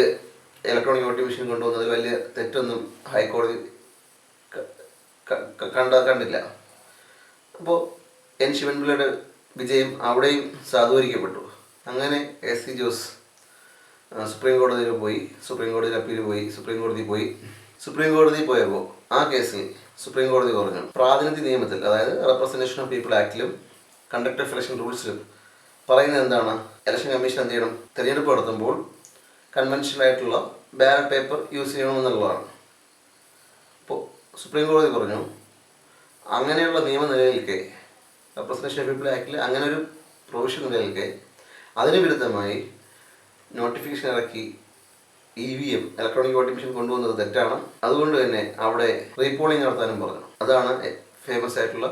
ഇലക്ട്രോണിക് വോട്ടിംഗ് മെഷീൻ കൊണ്ടുവന്നതിൽ വലിയ തെറ്റൊന്നും ഹൈക്കോടതി കണ്ടില്ല. അപ്പോൾ ശിവൻപിള്ളയുടെ വിജയം അവിടെയും സാധൂകരിക്കപ്പെട്ടു. അങ്ങനെ AC ജോസ് സുപ്രീം കോടതിയിൽ പോയി, സുപ്രീം കോടതിയിൽ അപ്പീൽ പോയി, സുപ്രീം കോടതി പോയപ്പോൾ ആ കേസിൽ സുപ്രീം കോടതി പറഞ്ഞു, പ്രാതിനിധ്യ നിയമത്തിൽ, അതായത് റെപ്രസെൻറ്റേഷൻ ഓഫ് പീപ്പിൾ ആക്ടിലും കണ്ടക്ട് ഓഫ് ഇലക്ഷൻ റൂൾസിലും പറയുന്നത് എന്താണ്? ഇലക്ഷൻ കമ്മീഷൻ എന്ത് ചെയ്യണം? തിരഞ്ഞെടുപ്പ് നടത്തുമ്പോൾ കൺവെൻഷനലായിട്ടുള്ള ബാലറ്റ് പേപ്പർ യൂസ് ചെയ്യണമെന്നുള്ളതാണ്. അപ്പോൾ സുപ്രീം കോടതി പറഞ്ഞു അങ്ങനെയുള്ള നിയമം നിലനിൽക്കെ, റെപ്രസെൻറ്റേഷൻ ഓഫ് പീപ്പിൾ ആക്ടിൽ അങ്ങനെ ഒരു പ്രൊവിഷൻ നിലനിൽക്കെ അതിന് വിരുദ്ധമായി നോട്ടിഫിക്കേഷൻ ഇറക്കി EVM ഇലക്ട്രോണിക് വോട്ടിംഗ് മെഷീൻ കൊണ്ടുവന്നത് തെറ്റാണ്. അതുകൊണ്ട് തന്നെ അവിടെ റീപോളിംഗ് നടത്താനും പറഞ്ഞു. അതാണ് ഫേമസ് ആയിട്ടുള്ള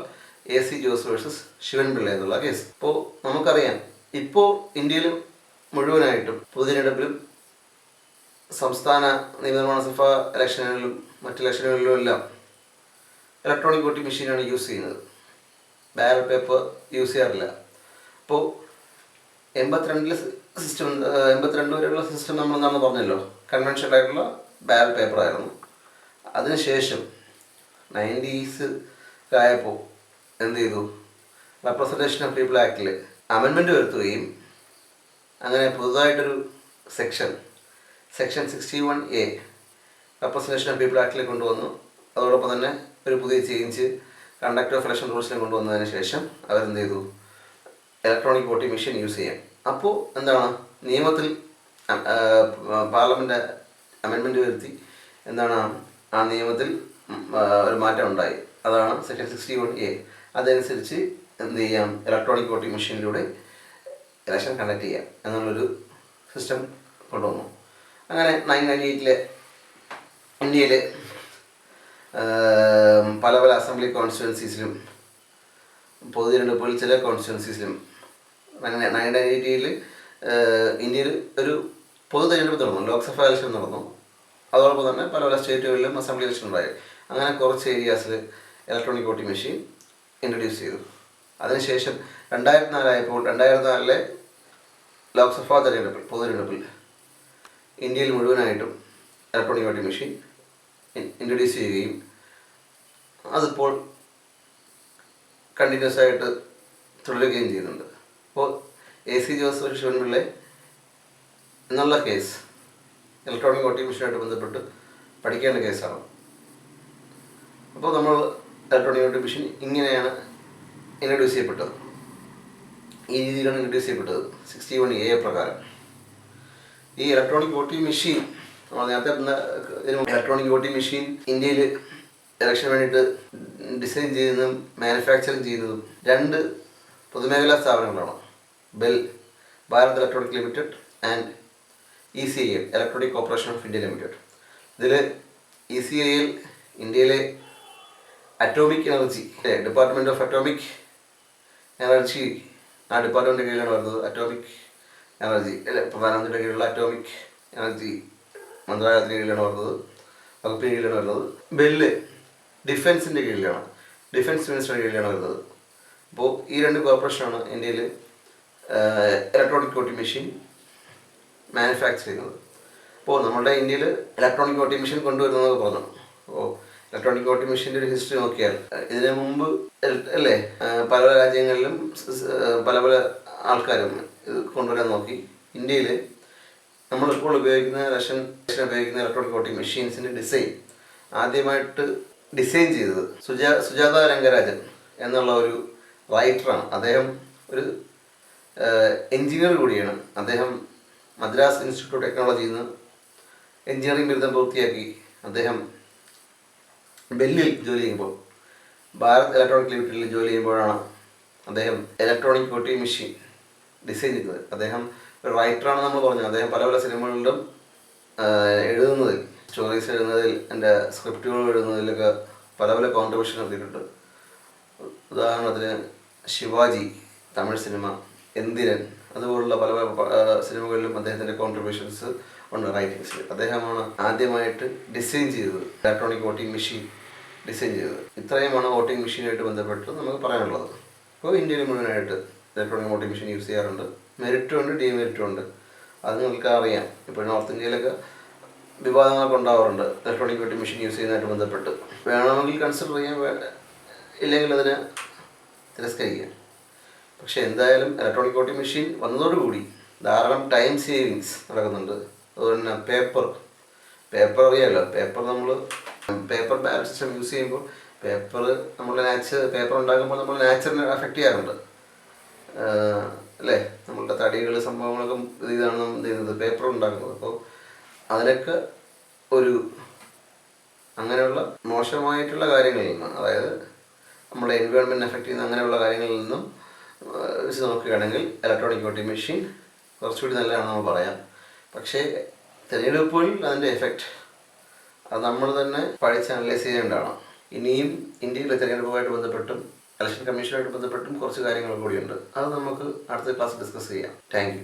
AC ജോസ് വേഴ്സസ് ശിവൻപിള്ള എന്നുള്ള കേസ്. ഇപ്പോൾ നമുക്കറിയാം, ഇപ്പോൾ ഇന്ത്യയിൽ മുഴുവനായിട്ടും പൊതുതിരഞ്ഞെടുപ്പിലും സംസ്ഥാന നിയമനിർമ്മാണ സഭ ഇലക്ഷനുകളിലും മറ്റ് ഇലക്ഷനുകളിലും എല്ലാം ഇലക്ട്രോണിക് വോട്ടിംഗ് മെഷീനാണ് യൂസ് ചെയ്യുന്നത്. ബാലറ്റ് പേപ്പർ യൂസ് ചെയ്യാറില്ല. അപ്പോൾ 82 സിസ്റ്റം 82 വരെയുള്ള സിസ്റ്റം നമ്മൾ എന്താണെന്ന് പറഞ്ഞല്ലോ, കൺവെൻഷനൽ ആയിട്ടുള്ള ബാലറ്റ് പേപ്പർ ആയിരുന്നു. അതിനുശേഷം 90s ആയപ്പോൾ എന്ത് ചെയ്തു? റെപ്രസെൻറ്റേഷൻ ഓഫ് പീപ്പിൾ ആക്ടിൽ അമെൻമെൻറ്റ് വരുത്തുകയും അങ്ങനെ പുതുതായിട്ടൊരു section 61A representation of people ആക്ടിൽ കൊണ്ടുവന്നു. അതോടൊപ്പം തന്നെ ഒരു പുതിയ ചേഞ്ച് കണ്ടക്ട് ഓഫ് ഇലക്ഷൻ റൂൾസിനെ കൊണ്ടുവന്നതിന് ശേഷം അവരെന്ത് ചെയ്തു? ഇലക്ട്രോണിക് വോട്ടിംഗ് മെഷീൻ യൂസ് ചെയ്യാം. അപ്പോൾ എന്താണ്? നിയമത്തിൽ പാർലമെൻറ്റ് അമെൻമെൻറ്റ് വരുത്തി എന്താണ് ആ നിയമത്തിൽ ഒരു മാറ്റം ഉണ്ടായി. അതാണ് സെക്ഷൻ 61A. അതനുസരിച്ച് എന്ത് ചെയ്യാം? ഇലക്ട്രോണിക് വോട്ടിംഗ് മെഷീനിലൂടെ ഇലക്ഷൻ കണ്ടക്ട് ചെയ്യാം എന്നുള്ളൊരു സിസ്റ്റം കൊണ്ടുവന്നു. അങ്ങനെ 1998 ഇന്ത്യയിൽ പല അസംബ്ലി കോൺസ്റ്റിറ്റ്യുവൻസീസിലും പൊതുതിരഞ്ഞെടുപ്പുകളിൽ ചില കോൺസ്റ്റിറ്റ്യുവൻസീസിലും 1980 ഇന്ത്യയിൽ ഒരു പൊതു തിരഞ്ഞെടുപ്പ് നടന്നു, ലോക്സഭാ ഇലക്ഷൻ നടന്നു. അതോടൊപ്പം തന്നെ പല സ്റ്റേറ്റുകളിലും അസംബ്ലി ഇലക്ഷൻ ഉണ്ടായി. അങ്ങനെ കുറച്ച് ഏരിയാസിൽ ഇലക്ട്രോണിക് വോട്ടിംഗ് മെഷീൻ ഇൻട്രൊഡ്യൂസ് ചെയ്തു. അതിനുശേഷം 2004 ആയപ്പോൾ 2004 ലോക്സഭാ തിരഞ്ഞെടുപ്പിൽ പൊതു തിരഞ്ഞെടുപ്പിൽ ഇന്ത്യയിൽ മുഴുവനായിട്ടും ഇലക്ട്രോണിക് വോട്ടിംഗ് മെഷീൻ ഇൻട്രൊഡ്യൂസ് ചെയ്യുകയും അതിപ്പോൾ കണ്ടിന്യൂസ് ആയിട്ട് തുടരുകയും ചെയ്യുന്നുണ്ട്. അപ്പോൾ AC ജോസ് ശിവൻപിള്ള എന്നുള്ള കേസ് ഇലക്ട്രോണിക് വോട്ടിംഗ് മെഷീനുമായിട്ട് ബന്ധപ്പെട്ട് പഠിക്കേണ്ട കേസാണ്. അപ്പോൾ നമ്മൾ ഇലക്ട്രോണിക് വോട്ടിംഗ് മെഷീൻ ഇങ്ങനെയാണ് ഇൻട്രൊഡ്യൂസ് ചെയ്യപ്പെട്ടത്. ഈ രീതിയിലാണ് ഇൻട്രൊഡ്യൂസ് ചെയ്യപ്പെട്ടത് 61A പ്രകാരം. ഈ ഇലക്ട്രോണിക് വോട്ടിംഗ് മെഷീൻ നേരത്തെ ഇലക്ട്രോണിക് വോട്ടിംഗ് മെഷീൻ ഇന്ത്യയിൽ ഇലക്ഷന് വേണ്ടിയിട്ട് ഡിസൈൻ ചെയ്യുന്നതും മാനുഫാക്ചറിങ് ചെയ്യുന്നതും 2 പൊതുമേഖലാ സ്ഥാപനങ്ങളാണ്. Bell, Bharat electronic limited, and ECIL, electronic corporation of India limited. ഇതിൽ ECIL ഇന്ത്യയിലെ atomic energy department of atomic energy, ആ ഡിപ്പാർട്ട്മെൻറ്റിൻ്റെ കീഴിലാണ് വരുന്നത്. അറ്റോമിക് എനർജി പ്രധാനമന്ത്രിയുടെ കീഴിലുള്ള അറ്റോമിക് എനർജി മന്ത്രാലയത്തിൻ്റെ കീഴിലാണ് വരുന്നത്, വകുപ്പിൻ്റെ കീഴിലാണ് വരുന്നത്. ബെല്ല് ഡിഫൻസിൻ്റെ കീഴിലാണ്, ഡിഫൻസ് മിനിസ്റ്ററുടെ കീഴിലാണ് വരുന്നത്. അപ്പോൾ ഈ 2 കോർപ്പറേഷനാണ് ഇന്ത്യയിൽ ഇലക്ട്രോണിക് വോട്ടിംഗ് മെഷീൻ മാനുഫാക്ചർ ചെയ്യുന്നത്. അപ്പോൾ നമ്മുടെ ഇന്ത്യയിൽ ഇലക്ട്രോണിക് വോട്ടിംഗ് മെഷീൻ കൊണ്ടുവരുന്നതൊക്കെ പറഞ്ഞു. അപ്പോൾ ഇലക്ട്രോണിക് വോട്ടിംഗ് മെഷീൻ്റെ ഒരു ഹിസ്റ്ററി നോക്കിയാൽ ഇതിനു മുമ്പ് അല്ലേ പല രാജ്യങ്ങളിലും പല ആൾക്കാരും ഇത് കൊണ്ടുവരാൻ നോക്കി. ഇന്ത്യയിൽ നമ്മളിപ്പോൾ ഉപയോഗിക്കുന്ന റഷ്യൻ ഉപയോഗിക്കുന്ന ഇലക്ട്രോണിക് വോട്ടിംഗ് മെഷീൻസിൻ്റെ ഡിസൈൻ ആദ്യമായിട്ട് ഡിസൈൻ ചെയ്തത് സുജാത രംഗരാജൻ എന്നുള്ള ഒരു റൈറ്ററാണ്. അദ്ദേഹം ഒരു എൻജിനീയർ കൂടിയാണ്. അദ്ദേഹം മദ്രാസ് ഇൻസ്റ്റിറ്റ്യൂട്ട് ഓഫ് ടെക്നോളജിയിൽ നിന്ന് എൻജിനീയറിംഗ് ബിരുദം പൂർത്തിയാക്കി അദ്ദേഹം ബെല്ലിൽ ജോലി ചെയ്യുമ്പോൾ, ഭാരത് ഇലക്ട്രോണിക് ലിമിറ്റഡിൽ ജോലി ചെയ്യുമ്പോഴാണ് അദ്ദേഹം ഇലക്ട്രോണിക് വോട്ടിംഗ് മെഷീൻ ഡിസൈൻ ചെയ്തത്. അദ്ദേഹം ഒരു റൈറ്ററാണെന്ന് നമ്മൾ പറഞ്ഞു. അദ്ദേഹം പല സിനിമകളിലും എഴുതുന്നതിൽ, സ്റ്റോറീസ് എഴുതുന്നതിൽ, എൻ്റെ സ്ക്രിപ്റ്റുകൾ എഴുതുന്നതിലൊക്കെ പല കോൺട്രിബ്യൂഷൻ നടത്തിയിട്ടുണ്ട്. ഉദാഹരണത്തിന് ശിവാജി തമിഴ് സിനിമ, എന്തിരൻ, അതുപോലുള്ള പല സിനിമകളിലും അദ്ദേഹത്തിൻ്റെ കോൺട്രിബ്യൂഷൻസ് ഉണ്ട് റൈറ്റിങ്സിൽ. അദ്ദേഹമാണ് ആദ്യമായിട്ട് ഡിസൈൻ ചെയ്തത്, ഇലക്ട്രോണിക് വോട്ടിംഗ് മെഷീൻ ഡിസൈൻ ചെയ്തത്. ഇത്രയുമാണ് വോട്ടിംഗ് മെഷീനായിട്ട് ബന്ധപ്പെട്ട് നമുക്ക് പറയാനുള്ളത്. ഇപ്പോൾ ഇന്ത്യയിൽ മുഴുവനായിട്ട് ഇലക്ട്രോണിക് വോട്ടിംഗ് മെഷീൻ യൂസ് ചെയ്യാറുണ്ട്. മെറിറ്റും ഉണ്ട്, ഡീമെറിറ്റും ഉണ്ട്. അത് നിങ്ങൾക്ക് അറിയാം. ഇപ്പോൾ നോർത്ത് ഇന്ത്യയിലൊക്കെ വിവാദങ്ങളൊക്കെ ഉണ്ടാവാറുണ്ട് ഇലക്ട്രോണിക് വോട്ടിംഗ് മെഷീൻ യൂസ് ചെയ്യുന്നതായിട്ട് ബന്ധപ്പെട്ട്. വേണമെങ്കിൽ കൺസിഡർ ചെയ്യാൻ, ഇല്ലെങ്കിൽ അതിനെ തിരസ്കരിക്കാം. പക്ഷേ എന്തായാലും ഇലക്ട്രോണിക് വോട്ടിംഗ് മെഷീൻ വന്നതോടുകൂടി ധാരാളം ടൈം സേവിങ്സ് നടക്കുന്നുണ്ട്. അതുപോലെ തന്നെ പേപ്പർ അറിയാമല്ലോ. പേപ്പർ ബാലറ്റ് സിസ്റ്റം യൂസ് ചെയ്യുമ്പോൾ പേപ്പർ ഉണ്ടാക്കുമ്പോൾ നമ്മൾ നാച്ചുറിനെ അഫക്റ്റ് ചെയ്യാറുണ്ട് അല്ലേ. നമ്മളുടെ തടികൾ സംഭവങ്ങളൊക്കെ ഇതാണ് നമ്മൾ ചെയ്യുന്നത്, പേപ്പർ ഉണ്ടാക്കുന്നത്. അപ്പോൾ അതിനൊക്കെ അങ്ങനെയുള്ള മോശമായിട്ടുള്ള കാര്യങ്ങളിൽ നിന്ന്, അതായത് നമ്മുടെ എൻവയോൺമെൻറ്റിനെ അഫക്റ്റ് ചെയ്യുന്ന അങ്ങനെയുള്ള കാര്യങ്ങളിൽ നിന്നും വെച്ച് നോക്കുകയാണെങ്കിൽ ഇലക്ട്രോണിക് വോട്ടിംഗ് മെഷീൻ കുറച്ചുകൂടി നല്ലതാണെന്ന് നമ്മൾ പറയാം. പക്ഷേ തിരഞ്ഞെടുപ്പുകളിൽ അതിൻ്റെ എഫക്റ്റ് അത് നമ്മൾ തന്നെ പഠിച്ച് അനലൈസ് ചെയ്യേണ്ടതാണ്. ഇനിയും ഇന്ത്യയിലെ തിരഞ്ഞെടുപ്പുമായിട്ട് ബന്ധപ്പെട്ടും ഇലക്ഷൻ കമ്മീഷനുമായിട്ട് ബന്ധപ്പെട്ടും കുറച്ച് കാര്യങ്ങൾ കൂടിയുണ്ട്. അത് നമുക്ക് അടുത്ത ക്ലാസ് ഡിസ്കസ് ചെയ്യാം. Thank you.